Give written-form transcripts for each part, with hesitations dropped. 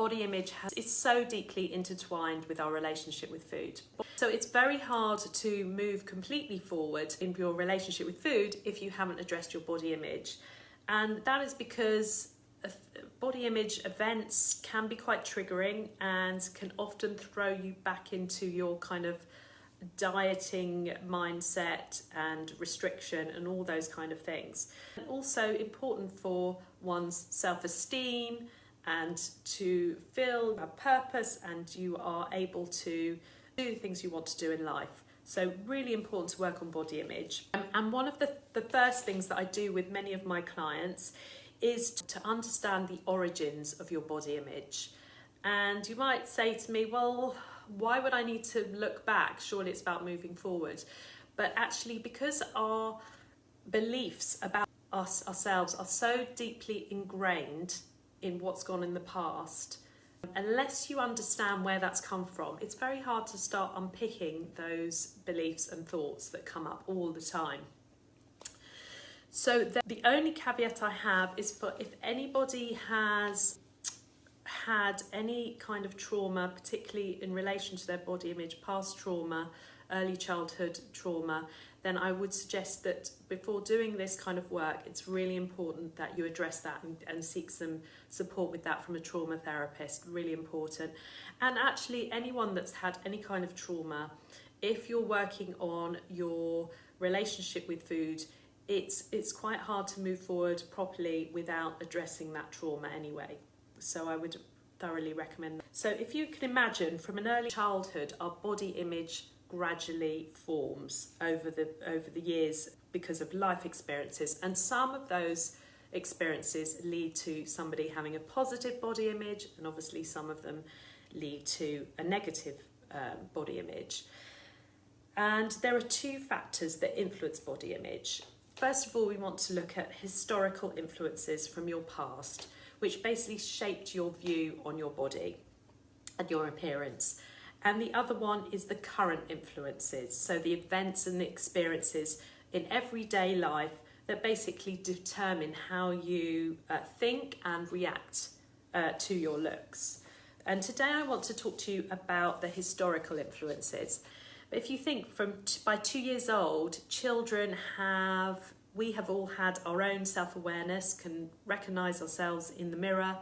body image is so deeply intertwined with our relationship with food. So it's very hard to move completely forward in your relationship with food if you haven't addressed your body image. And that is because body image events can be quite triggering and can often throw you back into your kind of dieting mindset and restriction and all those kind of things. And also important for one's self-esteem and to feel a purpose, and you are able to do the things you want to do in life. So really important to work on body image. And one of the first things that I do with many of my clients is to understand the origins of your body image. And you might say to me, well, why would I need to look back? Surely it's about moving forward. But actually, because our beliefs about ourselves are so deeply ingrained in what's gone in the past, unless you understand where that's come from, it's very hard to start unpicking those beliefs and thoughts that come up all the time. So the only caveat I have is for if anybody has had any kind of trauma, particularly in relation to their body image, past trauma, early childhood trauma, then I would suggest that before doing this kind of work, it's really important that you address that and seek some support with that from a trauma therapist, really important. And actually anyone that's had any kind of trauma, if you're working on your relationship with food, it's quite hard to move forward properly without addressing that trauma anyway. So I would thoroughly recommend that. So if you can imagine, from an early childhood, our body image gradually forms over the years because of life experiences, and some of those experiences lead to somebody having a positive body image, and obviously some of them lead to a negative body image. And there are two factors that influence body image. First of all, we want to look at historical influences from your past, which basically shaped your view on your body and your appearance. And the other one is the current influences, so the events and the experiences in everyday life that basically determine how you think and react to your looks. And today I want to talk to you about the historical influences. If you think by 2 years old, children we have all had our own self-awareness, can recognise ourselves in the mirror,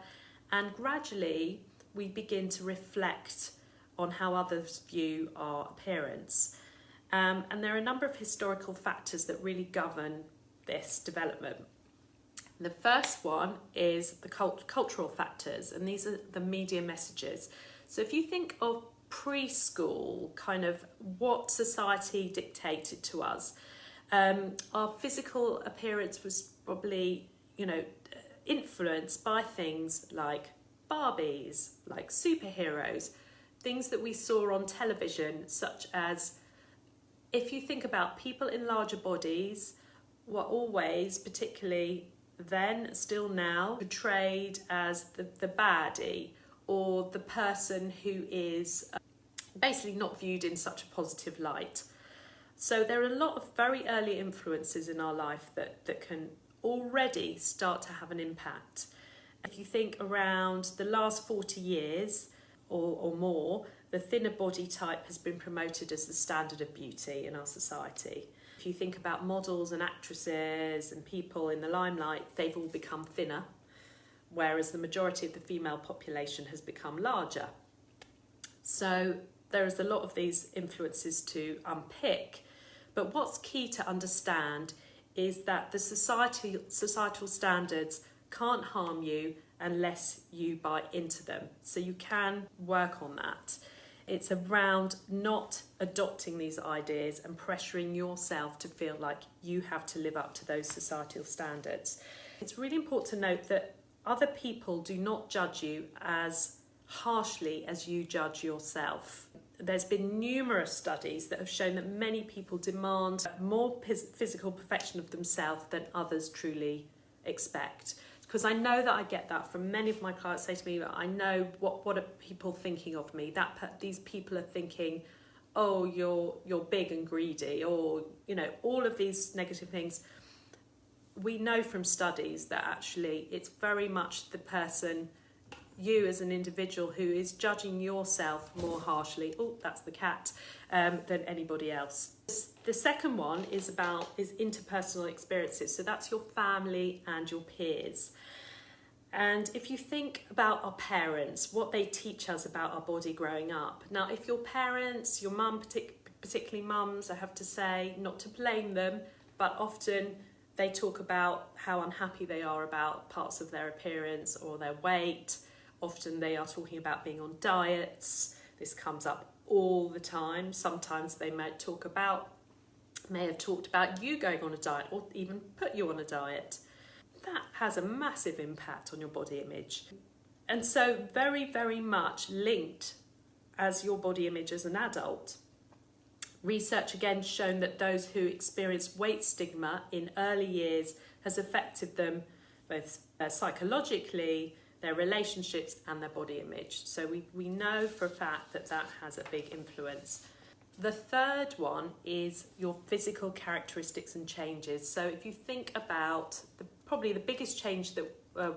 and gradually we begin to reflect on how others view our appearance. And there are a number of historical factors that really govern this development. The first one is the cultural factors, and these are the media messages. So if you think of preschool, kind of what society dictated to us, our physical appearance was probably, influenced by things like Barbies, like superheroes, things that we saw on television, such as, if you think about people in larger bodies, were always, particularly then, still now, portrayed as the baddie, or the person who is basically not viewed in such a positive light. So there are a lot of very early influences in our life that can already start to have an impact. If you think around the last 40 years or more, the thinner body type has been promoted as the standard of beauty in our society. If you think about models and actresses and people in the limelight, they've all become thinner, whereas the majority of the female population has become larger. So there is a lot of these influences to unpick, but what's key to understand is that the societal standards can't harm you unless you buy into them. So you can work on that. It's around not adopting these ideas and pressuring yourself to feel like you have to live up to those societal standards. It's really important to note that other people do not judge you as harshly as you judge yourself. There's been numerous studies that have shown that many people demand more physical perfection of themselves than others truly expect. Because I know that I get that from many of my clients. Say to me, I know what are people thinking of me? These people are thinking, oh, you're big and greedy, or all of these negative things. We know from studies that actually it's very much the person you as an individual who is judging yourself more harshly, oh, that's the cat, than anybody else. The second one is interpersonal experiences. So that's your family and your peers. And if you think about our parents, what they teach us about our body growing up. Now, if your parents, your mum, particularly mums, I have to say, not to blame them, but often they talk about how unhappy they are about parts of their appearance or their weight. Often they are talking about being on diets. This comes up all the time. Sometimes they may have talked about you going on a diet or even put you on a diet. That has a massive impact on your body image. And so very, very much linked as your body image as an adult. Research again shown that those who experience weight stigma in early years has affected them both psychologically, their relationships and their body image. So we know for a fact that that has a big influence. The third one is your physical characteristics and changes. So if you think about probably the biggest change that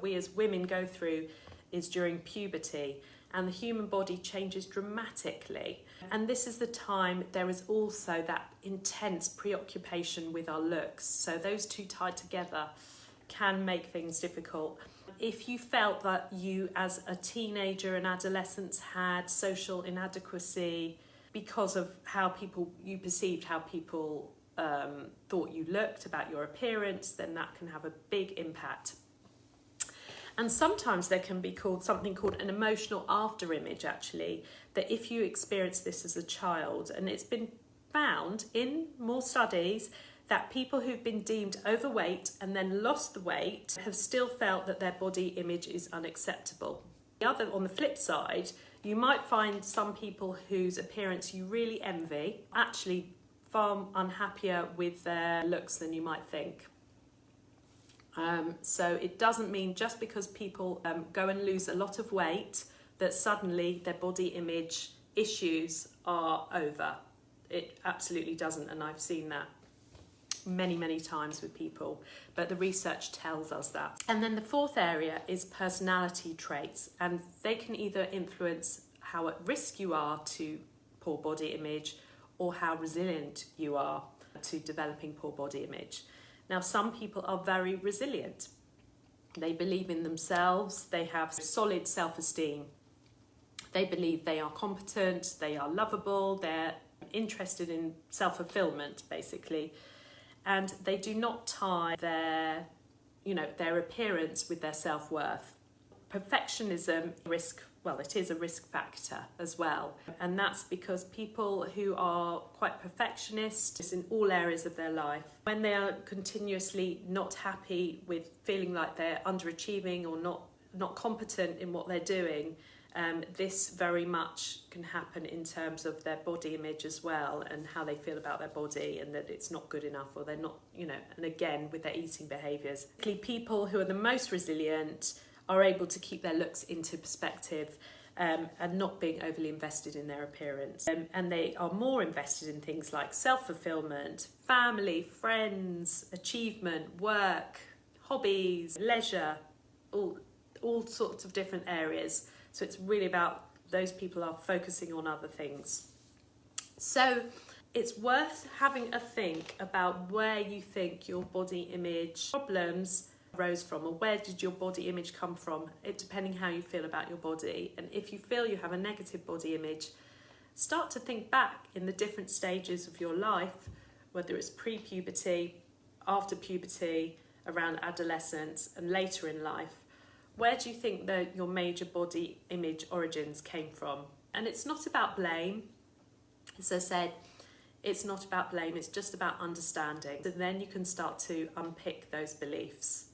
we as women go through is during puberty, and the human body changes dramatically. And this is the time there is also that intense preoccupation with our looks. So those two tied together can make things difficult. If you felt that you as a teenager and adolescence had social inadequacy because of how you perceived how people thought you looked, about your appearance, then that can have a big impact. And sometimes there can be something called an emotional after image, actually, that if you experience this as a child, and it's been found in more studies that people who've been deemed overweight and then lost the weight have still felt that their body image is unacceptable. On the flip side, you might find some people whose appearance you really envy actually far unhappier with their looks than you might think. So it doesn't mean just because people go and lose a lot of weight that suddenly their body image issues are over. It absolutely doesn't, and I've seen that many, many times with people, but the research tells us that. And then the fourth area is personality traits, and they can either influence how at risk you are to poor body image or how resilient you are to developing poor body image. Now, some people are very resilient. They believe in themselves, they have solid self-esteem. They believe they are competent, they are lovable, they're interested in self-fulfillment, basically. And they do not tie their appearance with their self-worth. Perfectionism it is a risk factor as well. And that's because people who are quite perfectionists in all areas of their life, when they are continuously not happy with feeling like they're underachieving or not competent in what they're doing, this very much can happen in terms of their body image as well, and how they feel about their body, and that it's not good enough, or they're not, and again with their eating behaviours. People who are the most resilient are able to keep their looks into perspective and not being overly invested in their appearance. And they are more invested in things like self-fulfillment, family, friends, achievement, work, hobbies, leisure, all sorts of different areas. So it's really about those people are focusing on other things. So it's worth having a think about where you think your body image problems arose from, or where did your body image come from, depending how you feel about your body. And if you feel you have a negative body image, start to think back in the different stages of your life, whether it's pre-puberty, after puberty, around adolescence and later in life. Where do you think that your major body image origins came from? And it's not about blame. As I said, it's not about blame, it's just about understanding. So then you can start to unpick those beliefs.